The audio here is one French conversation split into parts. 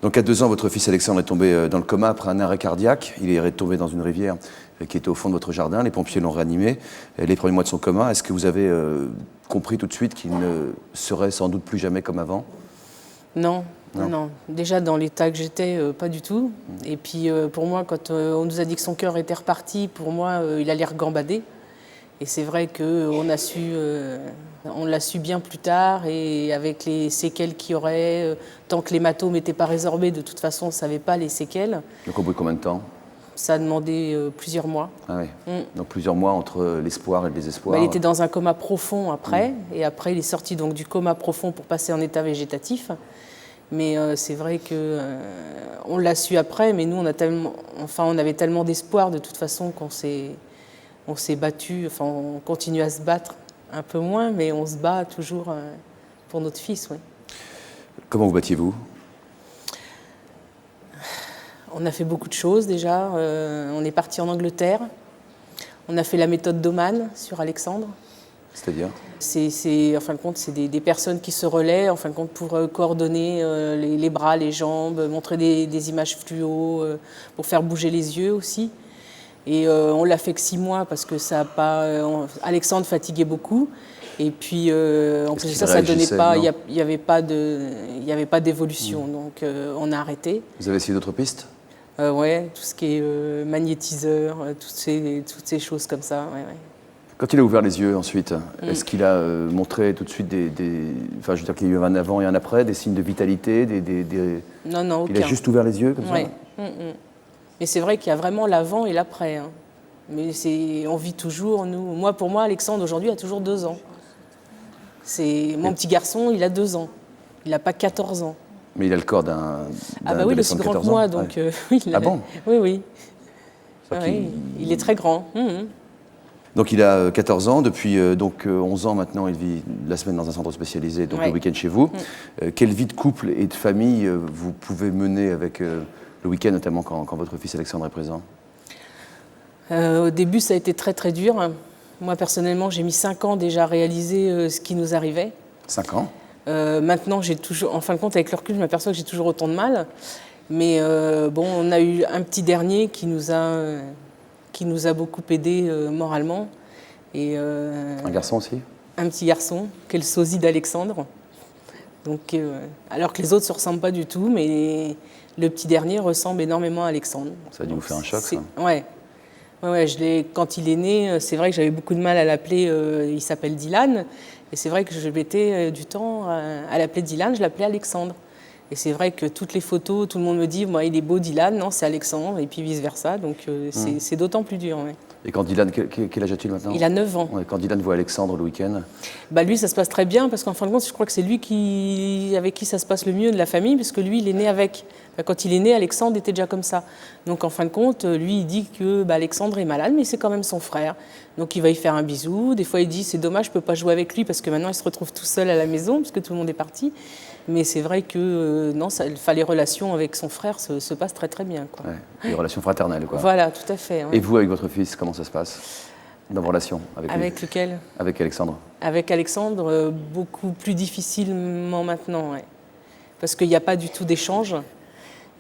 Donc à 2 ans, votre fils Alexandre est tombé dans le coma après un arrêt cardiaque. Il est tombé dans une rivière qui était au fond de votre jardin. Les pompiers l'ont réanimé les premiers mois de son coma. Est-ce que vous avez compris tout de suite qu'il ne serait sans doute plus jamais comme avant? Non. Déjà, dans l'état que j'étais, pas du tout. Et puis, pour moi, quand on nous a dit que son cœur était reparti, pour moi, il allait regambader. Et c'est vrai qu'on on l'a su bien plus tard, et avec les séquelles qu'il y aurait, tant que l'hématome n'était pas résorbé, de toute façon, on ne savait pas les séquelles. Donc au bout de combien de temps? Ça a demandé plusieurs mois. Ah oui. Donc plusieurs mois entre l'espoir et le désespoir. Il était dans un coma profond après, et après il est sorti donc du coma profond pour passer en état végétatif. Mais c'est vrai que on l'a su après, mais nous on avait tellement d'espoir de toute façon qu'on s'est battu, enfin on continue à se battre, un peu moins, mais on se bat toujours pour notre fils, oui. Comment vous battiez-vous? On a fait beaucoup de choses déjà. On est parti en Angleterre. On a fait la méthode Doman sur Alexandre. C'est-à-dire? En fin de compte, c'est des personnes qui se relaient en fin de compte, pour coordonner les bras, les jambes, montrer des images fluo, pour faire bouger les yeux aussi. Et on l'a fait que 6 mois parce que ça a pas. Alexandre fatiguait beaucoup. Et puis, en plus de ça, ça donnait pas. Il n'y avait pas d'évolution. Donc, on a arrêté. Vous avez essayé d'autres pistes? Ouais, tout ce qui est magnétiseur, toutes ces choses comme ça. Ouais. Quand il a ouvert les yeux ensuite, est-ce qu'il a montré tout de suite enfin, je veux dire qu'il y a eu un avant et un après, des signes de vitalité, Non, aucun. Il a juste ouvert les yeux comme ça? Mais c'est vrai qu'il y a vraiment l'avant et l'après. Hein. Mais on vit toujours, nous. Pour moi, Alexandre aujourd'hui a toujours 2 ans. Mon petit garçon, il a 2 ans. Il n'a pas 14 ans. Mais il a le corps d'un oui, il est aussi grand que moi, donc oui. Ah bon? Oui. Il est très grand. Donc il a 14 ans, depuis 11 ans maintenant, il vit la semaine dans un centre spécialisé, donc le week-end chez vous. Quelle vie de couple et de famille vous pouvez mener avec le week-end, notamment quand votre fils Alexandre est présent? Au début, ça a été très très dur. Moi, personnellement, j'ai mis 5 ans déjà à réaliser ce qui nous arrivait. 5 ans? Maintenant, en fin de compte, avec le recul, je m'aperçois que j'ai toujours autant de mal. Mais on a eu un petit dernier qui nous a beaucoup aidés moralement. Et, un garçon aussi? Un petit garçon, qui est le sosie d'Alexandre. Donc, alors que les autres ne se ressemblent pas du tout, mais le petit dernier ressemble énormément à Alexandre. Ça a dû vous faire un choc, ça? Ouais, quand il est né, c'est vrai que j'avais beaucoup de mal à l'appeler, il s'appelle Dylan, et c'est vrai que je mettais du temps à l'appeler Dylan, je l'appelais Alexandre. Et c'est vrai que toutes les photos, tout le monde me dit, moi, il est beau Dylan, non, c'est Alexandre, et puis vice-versa, donc c'est d'autant plus dur. Ouais. Et quand Dylan, quel âge a-t-il maintenant? Il a 9 ans. Ouais, quand Dylan voit Alexandre le week-end? Lui, ça se passe très bien, parce qu'en fin de compte, je crois que c'est lui avec qui ça se passe le mieux de la famille, parce que lui, il est né avec. Quand il est né, Alexandre était déjà comme ça. Donc en fin de compte, lui, il dit que Alexandre est malade, mais c'est quand même son frère. Donc il va y faire un bisou. Des fois, il dit, c'est dommage, je ne peux pas jouer avec lui, parce que maintenant, il se retrouve tout seul à la maison, parce que tout le monde est parti. Mais c'est vrai que les relations avec son frère se passent très très bien. Quoi. Ouais, les relations fraternelles, quoi. Voilà, tout à fait. Ouais. Et vous, avec votre fils, comment ça se passe dans vos relations avec lui? Avec lequel? Avec Alexandre. Avec Alexandre, beaucoup plus difficilement maintenant, ouais. Parce qu'il n'y a pas du tout d'échange.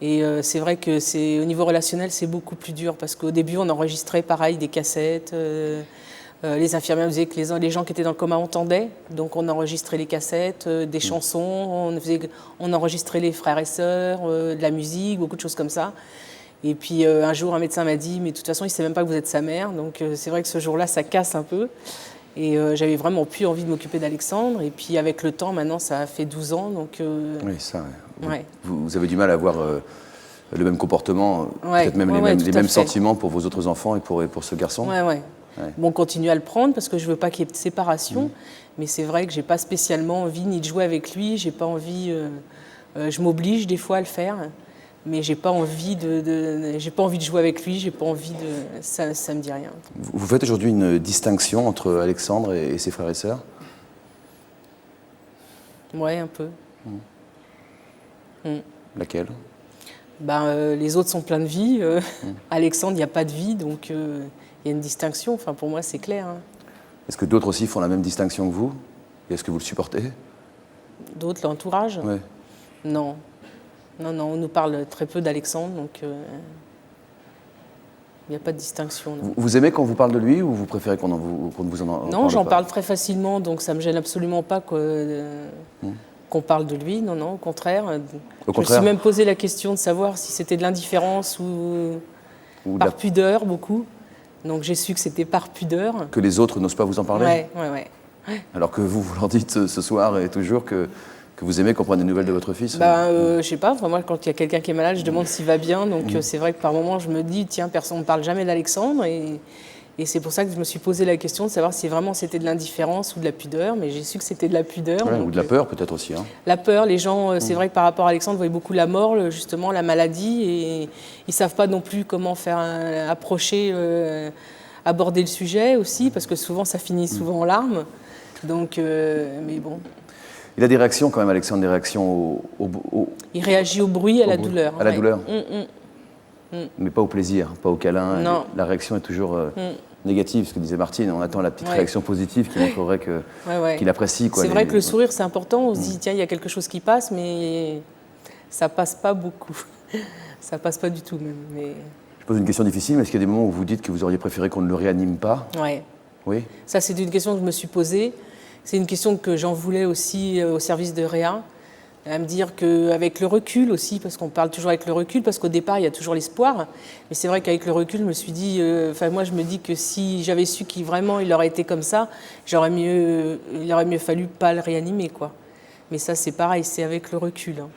Et c'est vrai que au niveau relationnel, c'est beaucoup plus dur. Parce qu'au début, on enregistrait pareil des cassettes. Les infirmières disaient que les gens qui étaient dans le coma entendaient, donc on enregistrait les cassettes, des chansons, on enregistrait les frères et sœurs, de la musique, beaucoup de choses comme ça. Et puis un jour, un médecin m'a dit, mais de toute façon, il ne sait même pas que vous êtes sa mère, donc c'est vrai que ce jour-là, ça casse un peu. Et j'avais vraiment plus envie de m'occuper d'Alexandre. Et puis avec le temps, maintenant, ça a fait 12 ans, donc... Oui, ça, ouais. Vous avez du mal à avoir le même comportement, peut-être même les mêmes sentiments pour vos autres enfants et pour ce garçon? Ouais. Bon, on continue à le prendre parce que je ne veux pas qu'il y ait de séparation, mais c'est vrai que je n'ai pas spécialement envie ni de jouer avec lui, j'ai pas envie, je m'oblige des fois à le faire, mais j'ai pas envie de jouer avec lui, j'ai pas envie de, ça me dit rien. Vous faites aujourd'hui une distinction entre Alexandre et ses frères et sœurs? Ouais, un peu. Laquelle? Les autres sont pleins de vie, Alexandre, il n'y a pas de vie, donc... Il y a une distinction, enfin pour moi c'est clair. Hein. Est-ce que d'autres aussi font la même distinction que vous? Et est-ce que vous le supportez? D'autres, l'entourage? Ouais. Non. Non, non, on nous parle très peu d'Alexandre, donc il n'y a pas de distinction. Non. Vous aimez quand on vous parle de lui ou vous préférez qu'on ne vous en parle pas? Non, j'en parle très facilement, donc ça ne me gêne absolument pas qu'on parle de lui. Non, non, au contraire. Je me suis même posé la question de savoir si c'était de l'indifférence ou par pudeur, beaucoup. Donc j'ai su que c'était par pudeur. Que les autres n'osent pas vous en parler? Oui. Alors que vous leur dites ce soir et toujours que vous aimez qu'on prenne des nouvelles de votre fils? Je sais pas, moi quand il y a quelqu'un qui est malade, je demande s'il va bien. Donc c'est vrai que par moments je me dis, tiens, personne ne parle jamais d'Alexandre. Et c'est pour ça que je me suis posé la question de savoir si vraiment c'était de l'indifférence ou de la pudeur. Mais j'ai su que c'était de la pudeur. Ouais, ou de la peur peut-être aussi. Hein. La peur, les gens, c'est vrai que par rapport à Alexandre, voyaient beaucoup la mort, justement, la maladie. Et ils ne savent pas non plus comment faire aborder le sujet aussi, parce que souvent ça finit souvent en larmes. Donc, mais bon. Il a des réactions quand même, Alexandre, des réactions Il réagit au bruit, à la douleur. À la douleur. Mais pas au plaisir, pas au câlin. Non. La réaction est toujours négative, ce que disait Martine. On attend la petite réaction positive qui montrerait qu'il apprécie. C'est vrai que le sourire, c'est important. On se dit, tiens, il y a quelque chose qui passe, mais ça passe pas beaucoup. Ça passe pas du tout même. Mais... Je pose une question difficile, mais est-ce qu'il y a des moments où vous dites que vous auriez préféré qu'on ne le réanime pas? Oui. Ça, c'est une question que je me suis posée. C'est une question que j'en voulais aussi au service de Réa, à me dire qu'avec le recul aussi, parce qu'on parle toujours avec le recul, parce qu'au départ, il y a toujours l'espoir. Mais c'est vrai qu'avec le recul, je me suis dit, moi, je me dis que si j'avais su qu'il vraiment il aurait été comme ça, il aurait mieux fallu pas le réanimer, quoi. Mais ça, c'est pareil, c'est avec le recul. Hein.